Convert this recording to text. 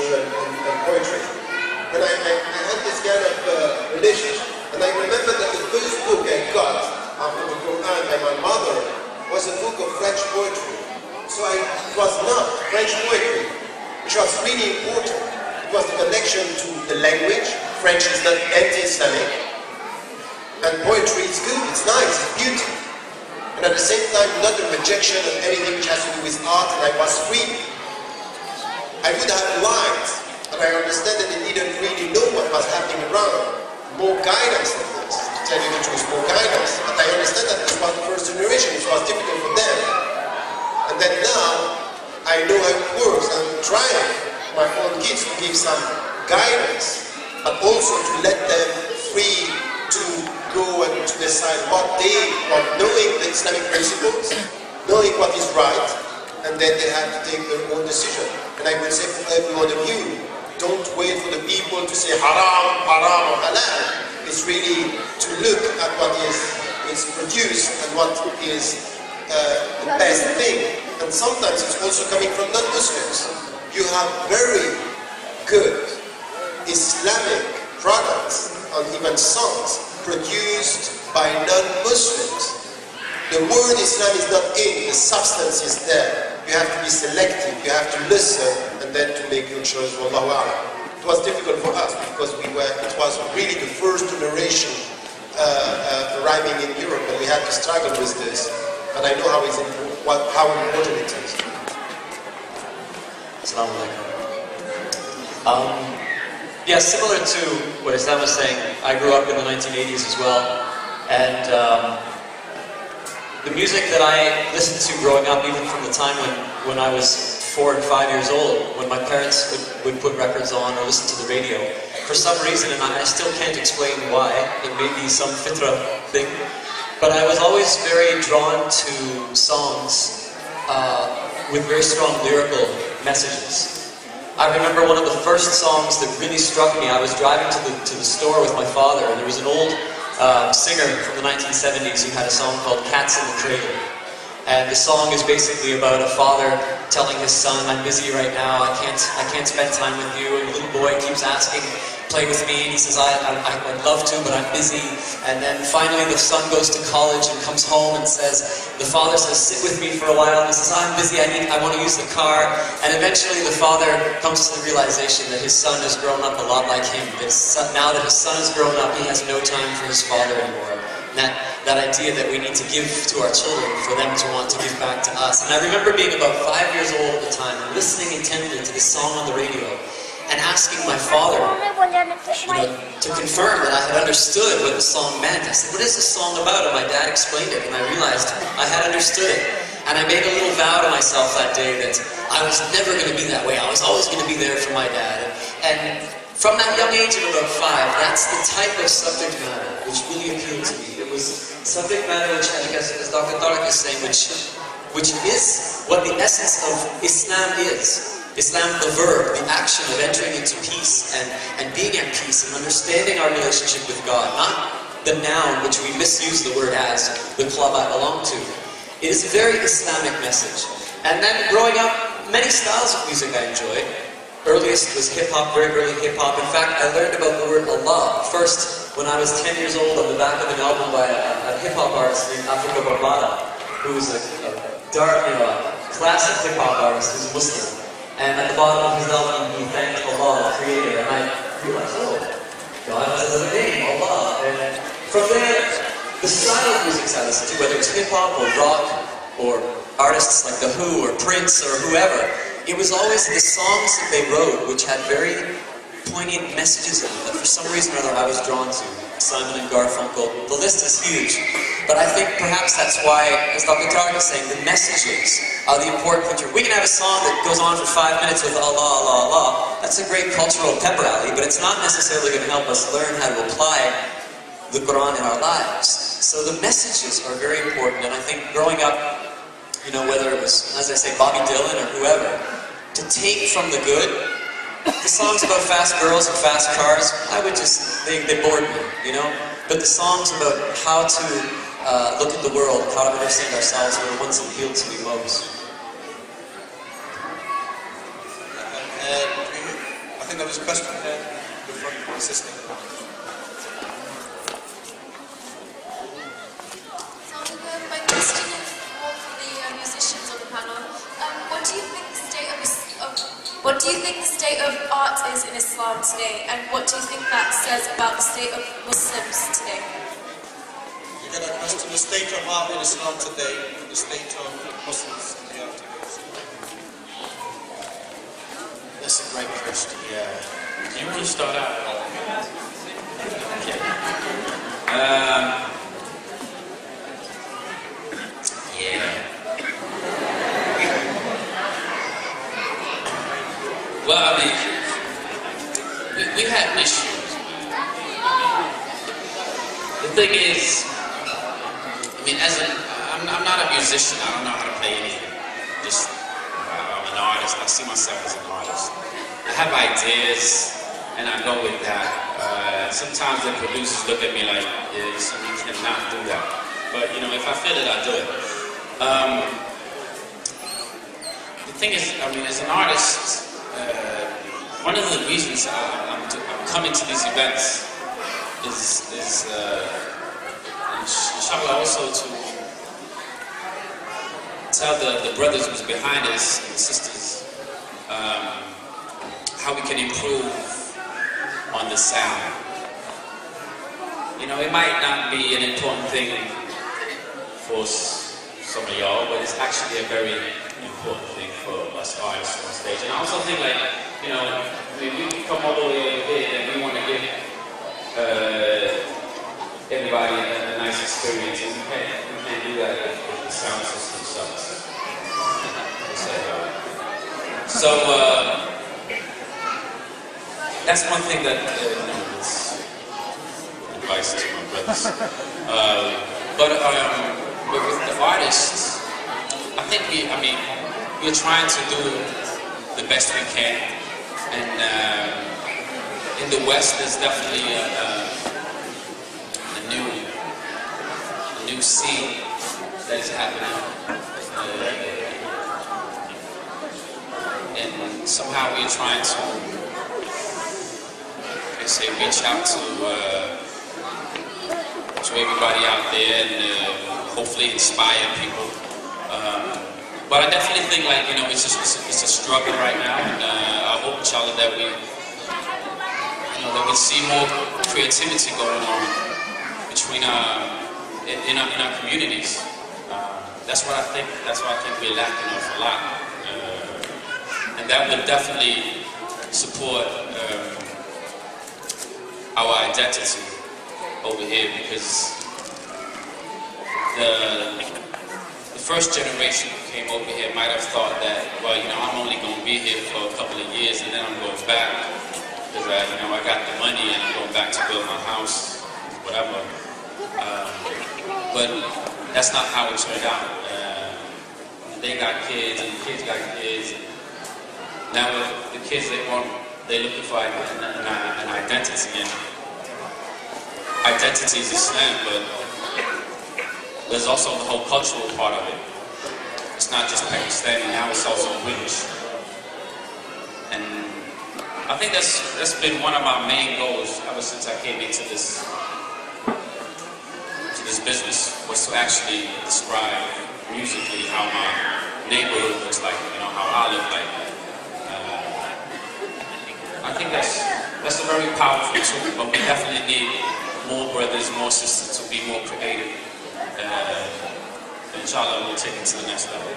and poetry. And I had this kind of relationship. And I remember that the first book I got after the Quran by my mother was a book of French poetry. So it was not French poetry, which was really important. It was the connection to the language. French is not anti-Islamic. And poetry is good, it's nice, it's beautiful. And at the same time, not a rejection of anything which has to do with art, and I was free. I would have liked, but I understand that they didn't really know what was happening around. More guidance than this, to tell you the truth, more guidance. But I understand that this was the first generation, it was difficult for them. And then now, I know how it works. I'm trying my own kids to give some guidance, but also to let them free to go and to decide what they want, knowing the Islamic principles, knowing what is right, and then they have to take their own decision. And I would say for every one of you, don't wait for the people to say haram, haram, or halal. It's really to look at what is produced and what is the best thing. And sometimes it's also coming from non-Muslims. You have very good Islamic products and even songs produced by non-Muslims. The word Islam is not in, the substance is there. You have to be selective, you have to listen, and then to make your choice. Wallahu a'lam. It was difficult for us because it was really the first generation arriving in Europe, and we had to struggle with this. And I know how important it is. Assalamu alaikum. Yeah, similar to what Isam was saying, I grew up in the 1980s as well, and the music that I listened to growing up, even from the time when I was 4 and 5 years old, when my parents would put records on or listen to the radio, for some reason, and I still can't explain why, it may be some fitra thing, but I was always very drawn to songs with very strong lyrical messages. I remember one of the first songs that really struck me. I was driving to the store with my father, and there was an old singer from the 1970s who had a song called Cats in the Cradle. And the song is basically about a father telling his son, I'm busy right now, I can't spend time with you. And the little boy keeps asking, play with me, and he says, I'd love to, but I'm busy. And then finally the son goes to college and comes home and says, the father says, sit with me for a while, and he says, I'm busy, I want to use the car. And eventually the father comes to the realization that his son has grown up a lot like him. Now that his son has grown up, he has no time for his father anymore. And that idea that we need to give to our children for them to want to give back to us. And I remember being about 5 years old at the time and listening intently to this song on the radio and asking my father to confirm that I had understood what the song meant. I said, what is this song about? And my dad explained it, and I realized I had understood it. And I made a little vow to myself that day that I was never going to be that way. I was always going to be there for my dad. And from that young age of about 5, that's the type of subject matter which really appealed to me. It was subject matter which, I guess, as Dr. Tariq is saying, which is what the essence of Islam is. Islam, the verb, the action of entering into peace and being at peace and understanding our relationship with God, not the noun which we misuse the word as, the club I belong to. It is a very Islamic message. And then growing up, many styles of music I enjoyed. Earliest was hip-hop, very early hip-hop. In fact, I learned about the word Allah first when I was 10 years old on the back of an album by a hip-hop artist named Africa Barbada, who was a classic hip-hop artist who's a Muslim. And at the bottom of his album, he thanked Allah, the Creator. And I realized, oh, God has a name, Allah. And from there, the style of music I listened to, whether it's hip-hop or rock, or artists like The Who or Prince or whoever, it was always the songs that they wrote which had very poignant messages in them that for some reason or other I was drawn to. Simon and Garfunkel, the list is huge. But I think perhaps that's why, as Dr. Tariq is saying, the messages are the important feature. We can have a song that goes on for 5 minutes with Allah, Allah, Allah. That's a great cultural pep rally, but it's not necessarily going to help us learn how to apply the Quran in our lives. So the messages are very important, and I think growing up, you know, whether it was, as I say, Bobby Dylan or whoever, to take from the good. The songs about fast girls and fast cars, I would just, they bored me, you know? But the songs about how to look at the world, how to understand ourselves, were the ones that appealed to me most. there was a question there in the front assisting. My question is more for the musicians on the panel. What do you think the state of art is in Islam today, and what do you think that says about the state of Muslims today? You get a question: the state of art in Islam today, the state of Muslims in the art today. That's a great question. Yeah. You can start out. Okay. Yeah. Well, I mean, we have issues. The thing is, I mean, I'm not a musician. I don't know how to play anything. I'm an artist. I see myself as an artist. I have ideas, and I go with that. Sometimes the producers look at me like, yeah, you cannot do that. But, you know, if I feel it, I do it. The thing is, I mean, as an artist, one of the reasons I'm coming to these events is inshallah also to tell the brothers who's behind us and sisters how we can improve on the sound. You know, it might not be an important thing for some of y'all, but it's actually a very important thing for us artists on stage. And I also think, like, you know, if we come all the way over here and we want to give everybody a nice experience, and we can't do that if the sound system sucks. So that's one thing that you know, it's advice to my brothers. But with the artists, I think we're trying to do the best we can, and in the West there's definitely a new scene that is happening, and somehow we're trying to, let's say, reach out to everybody out there and hopefully inspire people. But I definitely think, like, you know, it's a struggle right now, and I hope, inshallah, that we see more creativity going on between in our communities. That's what I think. That's what I think we're lacking of a lot, and that will definitely support our identity over here, because the first generation who came over here might have thought that, well, you know, I'm only going to be here for a couple of years and then I'm going back because you know, I got the money and I'm going back to build my house, whatever. But that's not how it turned out. They got kids and the kids got kids. Now the kids, they're looking for an identity, and identity is Islam, but there's also the whole cultural part of it. It's not just Pakistani, now it's also British. And I think that's been one of my main goals ever since I came into this business, was to actually describe musically how my neighborhood looks like, you know, how I look like. I think that's a very powerful tool, but we definitely need more brothers, more sisters to be more creative. Inshallah, we'll take it to the next level.